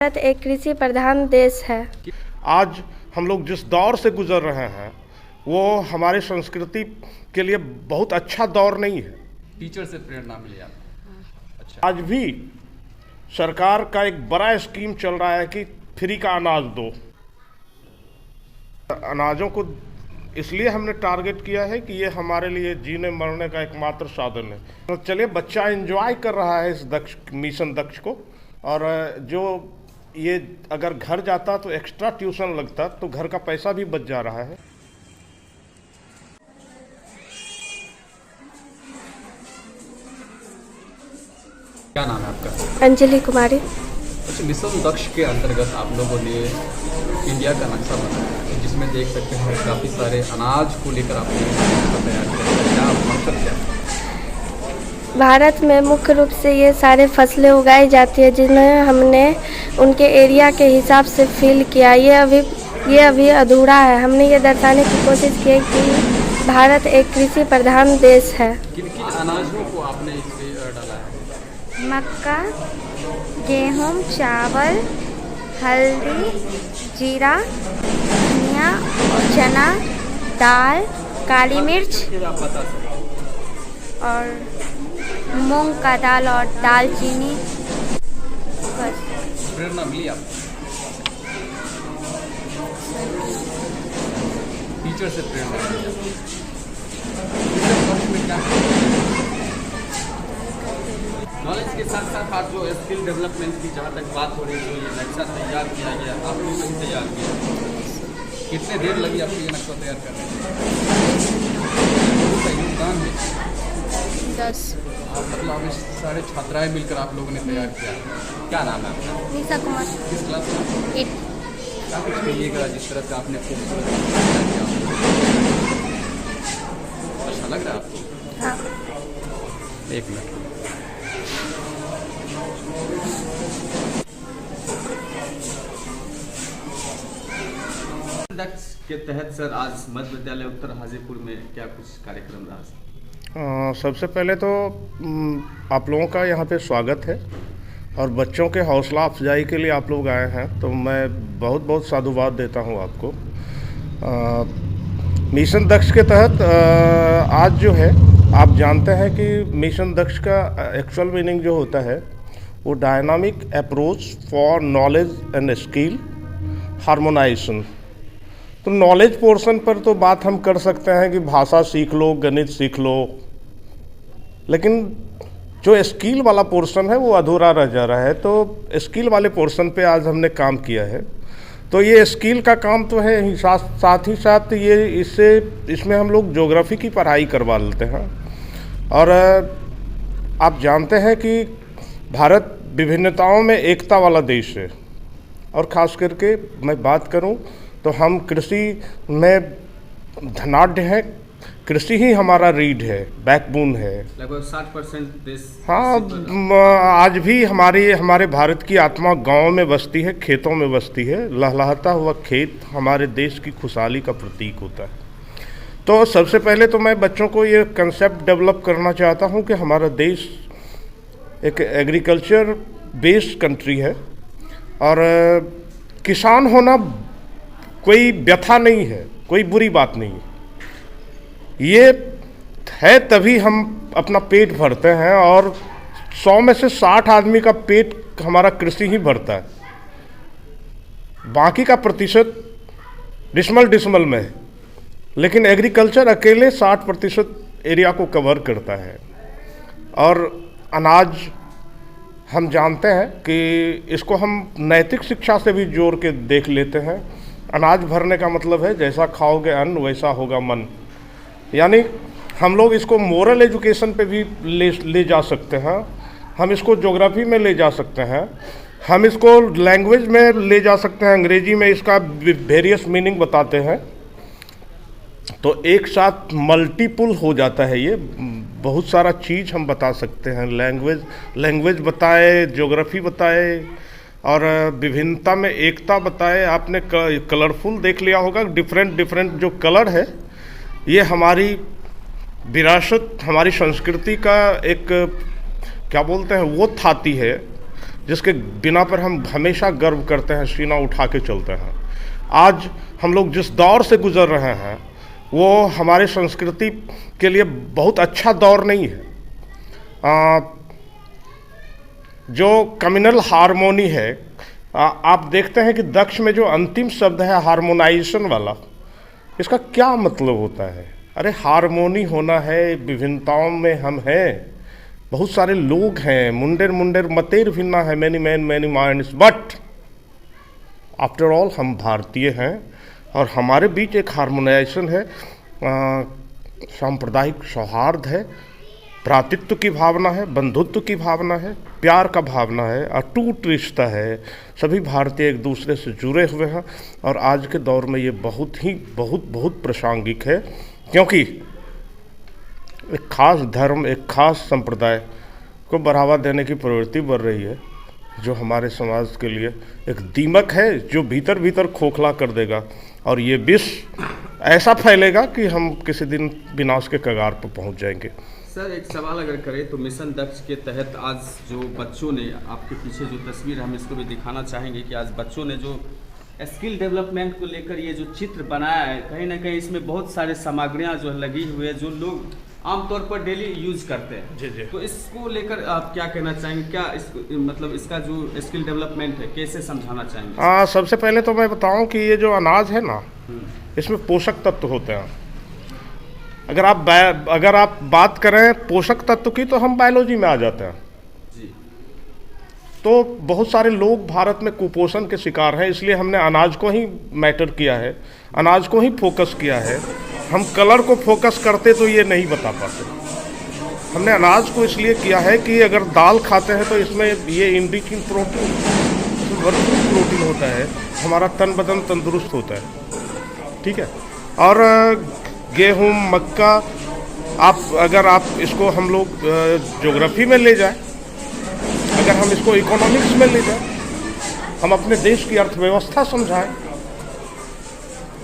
भारत एक कृषि प्रधान देश है। आज हम लोग जिस दौर से गुजर रहे हैं वो हमारी संस्कृति के लिए बहुत अच्छा दौर नहीं है। टीचर से प्रेरणा मिली आपको? अच्छा। आज भी सरकार का एक बड़ा स्कीम चल रहा है कि फ्री का अनाज दो। अनाजों को इसलिए हमने टारगेट किया है कि ये हमारे लिए जीने मरने का एकमात्र साधन है। तो चलिए, बच्चा एंजॉय कर रहा है इस मिशन दक्ष को, और जो ये अगर घर जाता तो एक्स्ट्रा ट्यूशन लगता तो घर का पैसा भी बच जा रहा है। क्या नाम है आपका? अंजलि कुमारी। अच्छा, मिशन दक्ष के अंतर्गत आप लोगों ने इंडिया का नक्शा बनाया है, जिसमें देख सकते हैं काफ़ी सारे अनाज को लेकर आपने नक्शा तैयार किया है। क्या मकसद क्या है? भारत में मुख्य रूप से ये सारे फसलें उगाई जाती है जिन्हें हमने उनके एरिया के हिसाब से फिल किया। ये अभी अधूरा है। हमने ये दर्शाने की कोशिश की है कि भारत एक कृषि प्रधान देश है। किन किन अनाजों को आपने इसमें डाला है? मक्का, गेहूँ, चावल, हल्दी, जीरा, धनिया, चना, दाल, काली मिर्च आप बता सकते और मूंग का दाल और दालचीनी। बस। प्रेरणा मिली आपको? टीचर से प्रेरणा मिली आपको? मिशन दक्ष में क्या नॉलेज के साथ साथ आप जो स्किल डेवलपमेंट की जहाँ तक बात हो रही है, जो ये नक्शा तैयार किया गया, आप लोगों ने तैयार किया, कितने देर लगी आपको ये नक्शा तैयार करने में? उसका योगदान है 10। आप मतलब हमें सारे छात्राएं मिलकर आप लोगों ने तैयार किया। क्या नाम है आपका? निशा कुमार। किस क्लास में? 8। क्या कुछ कहिएगा जिस तरह से आपने खूबसूरत तैयार किया? अच्छा लग रहा है आपको? हाँ। एक मिनट। दक्ष के तहत सर आज मध्य विद्यालय उत्तर हाजीपुर में क्या कुछ कार्यक्रम रहा सर? सबसे पहले तो आप लोगों का यहाँ पे स्वागत है, और बच्चों के हौसला अफजाई के लिए आप लोग आए हैं, तो मैं बहुत बहुत साधुवाद देता हूँ आपको। मिशन दक्ष के तहत आज जो है, आप जानते हैं कि मिशन दक्ष का एक्चुअल मीनिंग जो होता है वो dynamic approach for knowledge and skill harmonisation. तो नॉलेज पोर्शन पर तो बात हम कर सकते हैं कि भाषा सीख लो, गणित सीख लो, लेकिन जो स्किल वाला पोर्शन है वो अधूरा रह जा रहा है। तो स्किल वाले पोर्शन पे आज हमने काम किया है। तो ये स्किल का काम तो है ही, साथ ही साथ ये इसमें हम लोग ज्योग्राफी की पढ़ाई करवा लेते हैं। और आप जानते हैं कि भारत विभिन्नताओं में एकता वाला देश है, और ख़ास करके मैं बात करूं तो हम कृषि में धनाढ़ हैं। कृषि ही हमारा रीढ़ है, बैकबोन है। लगभग 60% देश। हाँ, आज भी हमारे भारत की आत्मा गांव में बसती है, खेतों में बसती है। लहलहाता हुआ खेत हमारे देश की खुशहाली का प्रतीक होता है। तो सबसे पहले तो मैं बच्चों को ये कंसेप्ट डेवलप करना चाहता हूँ कि हमारा देश एक एग्रीकल्चर बेस्ड कंट्री है, और किसान होना कोई व्यथा नहीं है, कोई बुरी बात नहीं है। ये है तभी हम अपना पेट भरते हैं, और 100 में से 60 आदमी का पेट हमारा कृषि ही भरता है। बाकी का प्रतिशत डिसमल में है, लेकिन एग्रीकल्चर अकेले 60% एरिया को कवर करता है। और अनाज हम जानते हैं कि इसको हम नैतिक शिक्षा से भी जोड़ के देख लेते हैं। अनाज भरने का मतलब है जैसा खाओगे अन्न वैसा होगा मन। यानी हम लोग इसको मोरल एजुकेशन पे भी ले जा सकते हैं, हम इसको ज्योग्राफी में ले जा सकते हैं, हम इसको लैंग्वेज में ले जा सकते हैं। अंग्रेजी में इसका वेरियस मीनिंग बताते हैं, तो एक साथ मल्टीपल हो जाता है। ये बहुत सारा चीज़ हम बता सकते हैं। लैंग्वेज बताए, ज्योग्राफी बताए, और विभिन्नता में एकता बताए। आपने कलरफुल देख लिया होगा, डिफरेंट जो कलर है ये हमारी विरासत, हमारी संस्कृति का एक क्या बोलते हैं वो थाती है, जिसके बिना पर हम हमेशा गर्व करते हैं, सीना उठा के चलते हैं। आज हम लोग जिस दौर से गुजर रहे हैं वो हमारे संस्कृति के लिए बहुत अच्छा दौर नहीं है। जो कम्युनल हार्मोनी है, आप देखते हैं कि दक्ष में जो अंतिम शब्द है हार्मोनाइजेशन वाला, इसका क्या मतलब होता है? अरे हार्मोनी होना है, विभिन्नताओं में हम हैं, बहुत सारे लोग हैं, मुंडेर मुंडेर मतेर भिन्ना है, many man many minds, but after all हम भारतीय हैं और हमारे बीच एक हार्मोनाइजेशन है, सांप्रदायिक सौहार्द है, भ्रातृत्व की भावना है, बंधुत्व की भावना है, प्यार का भावना है, अटूट रिश्ता है। सभी भारतीय एक दूसरे से जुड़े हुए हैं और आज के दौर में ये बहुत प्रासंगिक है, क्योंकि एक खास धर्म, एक खास संप्रदाय को बढ़ावा देने की प्रवृत्ति बढ़ रही है, जो हमारे समाज के लिए एक दीमक है, जो भीतर भीतर खोखला कर देगा और ये विष ऐसा फैलेगा कि हम किसी दिन विनाश के कगार पर पहुंच जाएंगे। सर, एक सवाल अगर करें तो मिशन दक्ष के तहत आज जो बच्चों ने, आपके पीछे जो तस्वीर हम इसको भी दिखाना चाहेंगे कि आज बच्चों ने जो स्किल डेवलपमेंट को लेकर ये जो चित्र बनाया है, कहीं ना कहीं इसमें बहुत सारे सामग्रियां जो लगी हुई है जो लोग आमतौर पर डेली यूज करते हैं। जी जी। तो इसको लेकर आप क्या कहना चाहेंगे? क्या मतलब इसका जो स्किल डेवलपमेंट है कैसे समझाना चाहेंगे? सबसे पहले तो मैं बताऊं कि ये जो अनाज है ना, इसमें पोषक तत्व होते हैं। अगर आप बात करें पोषक तत्व की तो हम बायोलॉजी में आ जाते हैं जी। तो बहुत सारे लोग भारत में कुपोषण के शिकार हैं, इसलिए हमने अनाज को ही मैटर किया है, अनाज को ही फोकस किया है। हम कलर को फोकस करते तो ये नहीं बता पाते। हमने अनाज को इसलिए किया है कि अगर दाल खाते हैं तो इसमें ये इंडिक इन प्रोटीन, भरपूर प्रोटीन होता है, हमारा तन बदन तंदुरुस्त होता है, ठीक है। और गेहूँ, मक्का, अगर आप इसको हम लोग ज्योग्राफी में ले जाए, अगर हम इसको इकोनॉमिक्स में ले जाए, हम अपने देश की अर्थव्यवस्था समझाएं,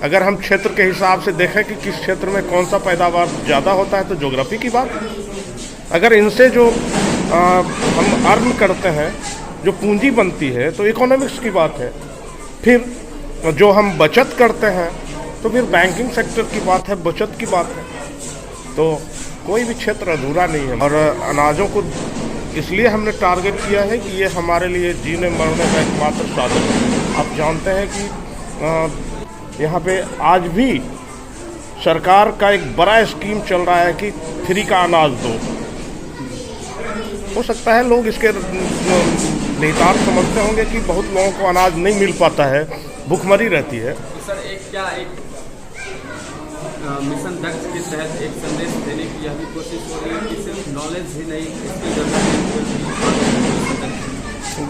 अगर हम क्षेत्र के हिसाब से देखें कि किस क्षेत्र में कौन सा पैदावार ज़्यादा होता है तो ज्योग्राफी की बात है। अगर इनसे जो हम अर्न करते हैं, जो पूंजी बनती है, तो इकोनॉमिक्स की बात है। फिर जो हम बचत करते हैं तो फिर बैंकिंग सेक्टर की बात है, बचत की बात है। तो कोई भी क्षेत्र अधूरा नहीं है। और अनाजों को इसलिए हमने टारगेट किया है कि ये हमारे लिए जीने मरने का एकमात्र साधन है। आप जानते हैं कि यहाँ पे आज भी सरकार का एक बड़ा स्कीम चल रहा है कि फ्री का अनाज दो। हो सकता है लोग इसके निहितार्थ समझते होंगे कि बहुत लोगों को अनाज नहीं मिल पाता है, भूखमरी रहती है। तो सर एक मिशन दक्ष के तहत एक संदेश देने की यह भी कोशिश हो रही है कि सिर्फ नॉलेज ही नहीं, इसकी जरूरत।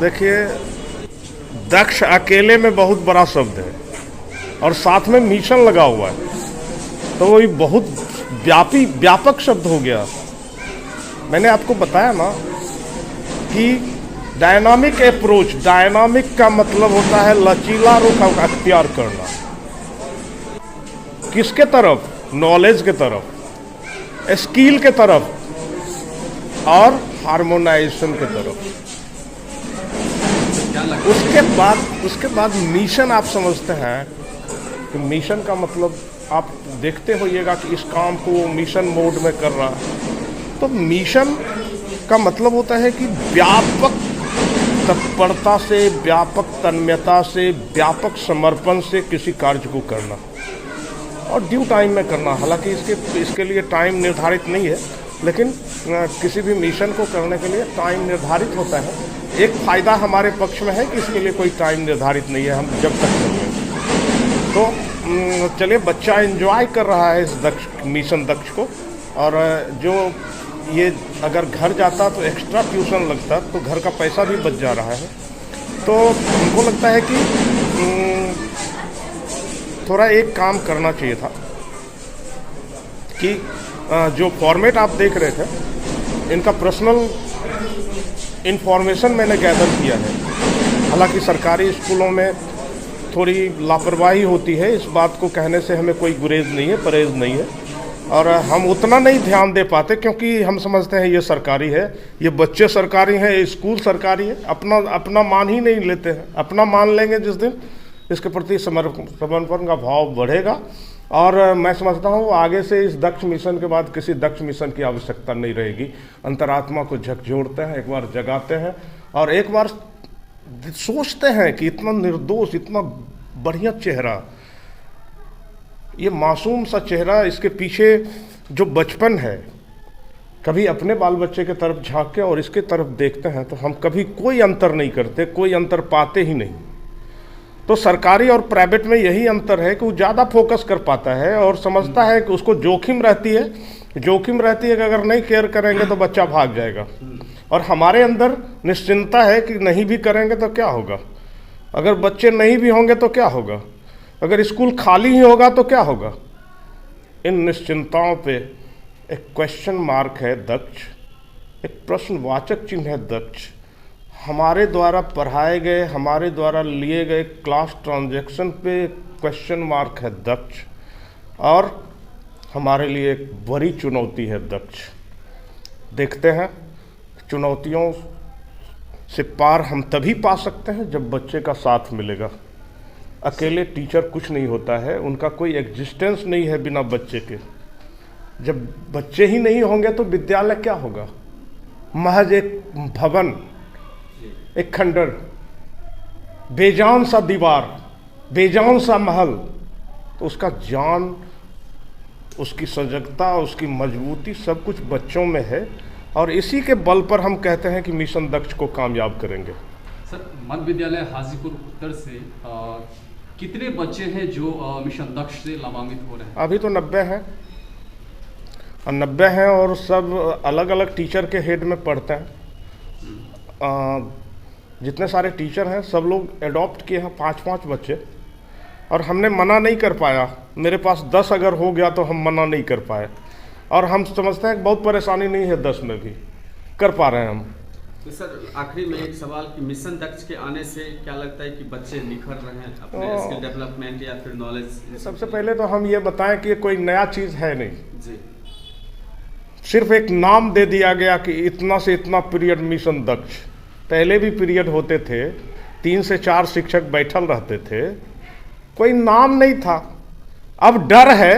देखिए, दक्ष अकेले में बहुत बड़ा शब्द है और साथ में मिशन लगा हुआ है, तो वो बहुत व्यापक शब्द हो गया। मैंने आपको बताया ना कि डायनामिक अप्रोच, डायनामिक का मतलब होता है लचीला रुख अख्तियार करना। किसके तरफ? नॉलेज के तरफ, स्किल के तरफ और हार्मोनाइजेशन के तरफ। उसके बाद मिशन आप समझते हैं कि मिशन का मतलब आप देखते होइएगा कि इस काम को वो मिशन मोड में कर रहा है। तो मिशन का मतलब होता है कि व्यापक तत्परता से, व्यापक तन्मयता से, व्यापक समर्पण से किसी कार्य को करना और ड्यू टाइम में करना। हालांकि इसके लिए टाइम निर्धारित नहीं है, लेकिन किसी भी मिशन को करने के लिए टाइम निर्धारित होता है। एक फ़ायदा हमारे पक्ष में है कि इसके लिए कोई टाइम निर्धारित नहीं है, हम जब तक कर लें। तो चलिए, बच्चा एंजॉय कर रहा है इस मिशन दक्ष को, और जो ये अगर घर जाता तो एक्स्ट्रा ट्यूशन लगता तो घर का पैसा भी बच जा रहा है। तो हमको लगता है कि थोड़ा एक काम करना चाहिए था कि जो फॉर्मेट आप देख रहे थे, इनका पर्सनल इन्फॉर्मेशन मैंने गैदर किया है। हालांकि सरकारी स्कूलों में थोड़ी लापरवाही होती है, इस बात को कहने से हमें कोई गुरेज नहीं है, परहेज नहीं है, और हम उतना नहीं ध्यान दे पाते क्योंकि हम समझते हैं ये सरकारी है, ये बच्चे सरकारी हैं, ये स्कूल सरकारी है। अपना मान ही नहीं लेते हैं। अपना मान लेंगे जिस दिन इसके प्रति समर्पण का भाव बढ़ेगा। और मैं समझता हूँ आगे से इस दक्ष मिशन के बाद किसी दक्ष मिशन की आवश्यकता नहीं रहेगी। अंतरात्मा को झकझोरते हैं, एक बार जगाते हैं और एक बार सोचते हैं कि इतना निर्दोष, इतना बढ़िया चेहरा, ये मासूम सा चेहरा, इसके पीछे जो बचपन है, कभी अपने बाल बच्चे के तरफ झांक के और इसके तरफ देखते हैं तो हम कभी कोई अंतर नहीं करते, कोई अंतर पाते ही नहीं। तो सरकारी और प्राइवेट में यही अंतर है कि वो ज़्यादा फोकस कर पाता है और समझता है कि उसको जोखिम रहती है कि अगर नहीं केयर करेंगे तो बच्चा भाग जाएगा। और हमारे अंदर निश्चिंता है कि नहीं भी करेंगे तो क्या होगा, अगर बच्चे नहीं भी होंगे तो क्या होगा, अगर स्कूल खाली ही होगा तो क्या होगा। इन निश्चिंताओं पे एक क्वेश्चन मार्क है दक्ष, एक प्रश्नवाचक चिन्ह है दक्ष। हमारे द्वारा पढ़ाए गए, हमारे द्वारा लिए गए क्लास ट्रांजैक्शन पे क्वेश्चन मार्क है दक्ष। और हमारे लिए एक बड़ी चुनौती है दक्ष। देखते हैं चुनौतियों से पार हम तभी पा सकते हैं जब बच्चे का साथ मिलेगा। अकेले टीचर कुछ नहीं होता है, उनका कोई एग्जिस्टेंस नहीं है बिना बच्चे के। जब बच्चे ही नहीं होंगे तो विद्यालय क्या होगा, महज एक भवन, एक खंडर, बेजान सा दीवार, बेजान सा महल। तो उसका जान, उसकी सजगता, उसकी मजबूती सब कुछ बच्चों में है और इसी के बल पर हम कहते हैं कि मिशन दक्ष को कामयाब करेंगे। सर, मध्य विद्यालय हाजीपुर उत्तर से कितने बच्चे हैं जो मिशन दक्ष से लाभान्वित हो रहे हैं? अभी तो 90 हैं और 90 हैं और सब अलग अलग टीचर के हेड में पढ़ते हैं। जितने सारे टीचर हैं सब लोग एडॉप्ट किए हैं 5-5 बच्चे और हमने मना नहीं कर पाया। मेरे पास 10 अगर हो गया तो हम मना नहीं कर पाए और हम समझते हैं कि बहुत परेशानी नहीं है 10 में भी कर पा रहे हैं हम। तो सर आखिरी में एक सवाल कि मिशन दक्ष के आने से क्या लगता है कि बच्चे निखर रहे हैं अपने स्किल डेवलपमेंट या फिर नॉलेज? सबसे पहले तो हम ये बताएं कि कोई नया चीज़ है नहीं जी, सिर्फ एक नाम दे दिया गया कि इतना से इतना पीरियड मिशन दक्ष। पहले भी पीरियड होते थे, 3 से 4 शिक्षक बैठल रहते थे, कोई नाम नहीं था। अब डर है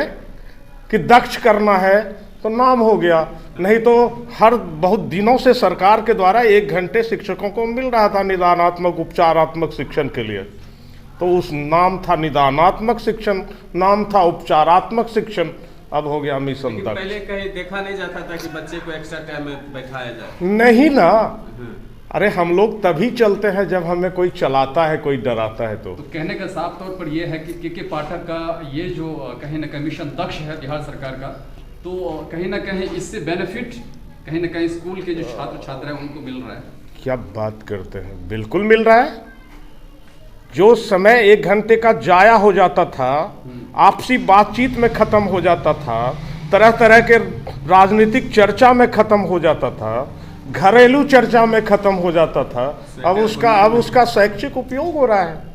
कि दक्ष करना है तो नाम हो गया, नहीं तो हर बहुत दिनों से सरकार के द्वारा 1 घंटे शिक्षकों को मिल रहा था निदानात्मक उपचारात्मक शिक्षण के लिए। तो उस नाम था निदानात्मक शिक्षण, नाम था उपचारात्मक शिक्षण, अब हो गया मिशन दक्ष। पहले कहीं देखा नहीं जाता था कि बच्चे को एक्स्ट्रा टाइम में बैठाया जाए? नहीं ना, अरे हम लोग तभी चलते हैं जब हमें कोई चलाता है, कोई डराता है। तो कहने का साफ तौर पर यह है कि के पाठक का ये जो कहीं ना कहीं मिशन दक्ष है बिहार सरकार का, तो कहीं ना कहीं इससे बेनिफिट कहीं ना कहीं स्कूल के जो छात्र छात्रा हैं उनको मिल रहा है। क्या बात करते हैं, बिल्कुल मिल रहा है। जो समय 1 घंटे का जाया हो जाता था, आपसी बातचीत में खत्म हो जाता था, तरह तरह के राजनीतिक चर्चा में खत्म हो जाता था, घरेलू चर्चा में खत्म हो जाता था, अब उसका शैक्षिक उपयोग हो रहा है।